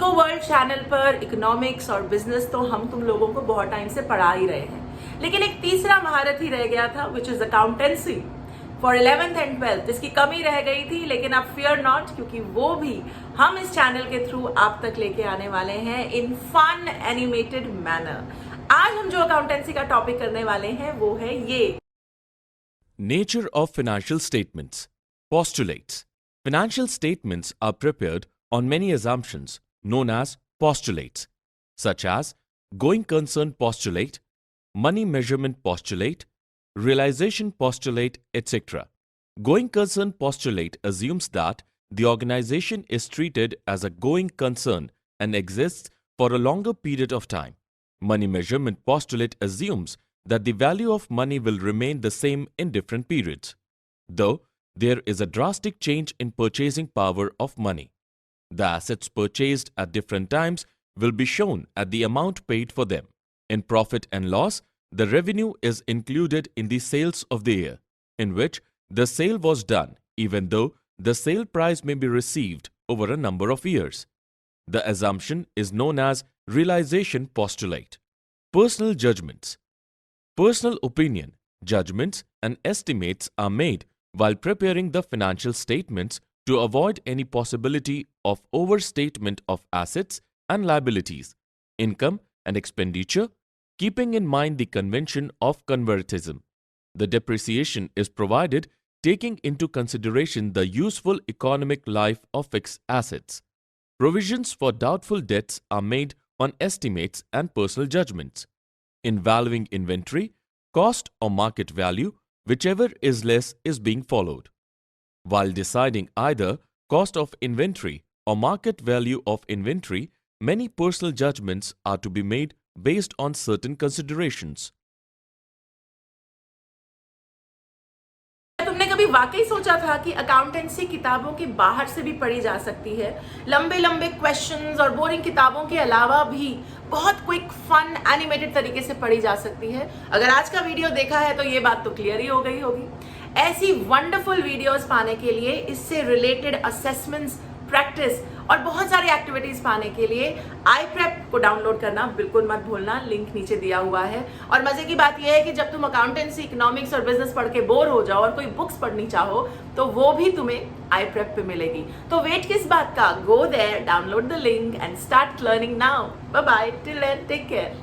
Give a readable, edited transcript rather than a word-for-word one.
Eco world channel पर economics और business तो हम तुम लोगों को बहुत टाइम से पढ़ा ही रहे हैं, लेकिन एक तीसरा महारत ही रह गया था which is accountancy for 11th and 12th। इसकी कमी रह गई थी, लेकिन अब फियर नॉट, क्योंकि वो भी हम इस चैनल के थ्रू आप तक लेके आने वाले हैं इन फन एनिमेटेड मैनर। आज हम जो अकाउंटेंसी का टॉपिक करने वाले हैं वो है ये Nature of financial statements. Postulates. Financial statements are prepared on many assumptions known as postulates, such as going concern postulate, money measurement postulate, realization postulate, etc. Going concern postulate assumes that the organization is treated as a going concern and exists for a longer period of time. Money measurement postulate assumes that the value of money will remain the same in different periods, though there is a drastic change in purchasing power of money. The assets purchased at different times will be shown at the amount paid for them. In profit and loss, the revenue is included in the sales of the year, in which the sale was done, even though the sale price may be received over a number of years. The assumption is known as realization postulate. Personal judgments. Personal opinion, judgments, and estimates are made while preparing the financial statements to avoid any possibility of overstatement of assets and liabilities, income and expenditure, keeping in mind the convention of conservatism. The depreciation is provided taking into consideration the useful economic life of fixed assets. Provisions for doubtful debts are made on estimates and personal judgments. In valuing inventory, cost or market value, whichever is less, is being followed. While deciding either cost of inventory or market value of inventory, many personal judgments are to be made based on certain considerations. तुमने कभी वाकई सोचा था कि accountancy किताबों के बाहर से भी पढ़ी जा सकती है? लंबे लंबे क्वेश्चंस और बोरिंग किताबों के अलावा भी बहुत क्विक फन एनिमेटेड तरीके से पढ़ी जा सकती है। अगर आज का वीडियो देखा है तो ये बात तो क्लियर ही हो गई होगी। ऐसी वंडरफुल वीडियोस पाने के लिए, इससे रिलेटेड असेसमेंट्स, प्रैक्टिस और बहुत सारी एक्टिविटीज पाने के लिए iPrep को डाउनलोड करना बिल्कुल मत भूलना, लिंक नीचे दिया हुआ है। और मजे की बात यह है कि जब तुम अकाउंटेंसी, इकोनॉमिक्स और बिजनेस पढ़ के बोर हो जाओ और कोई बुक्स पढ़नी चाहो तो वो भी तुम्हें iPrep पे मिलेगी। तो वेट किस बात का? Go there, download the link and start learning now. Bye bye, till then take care.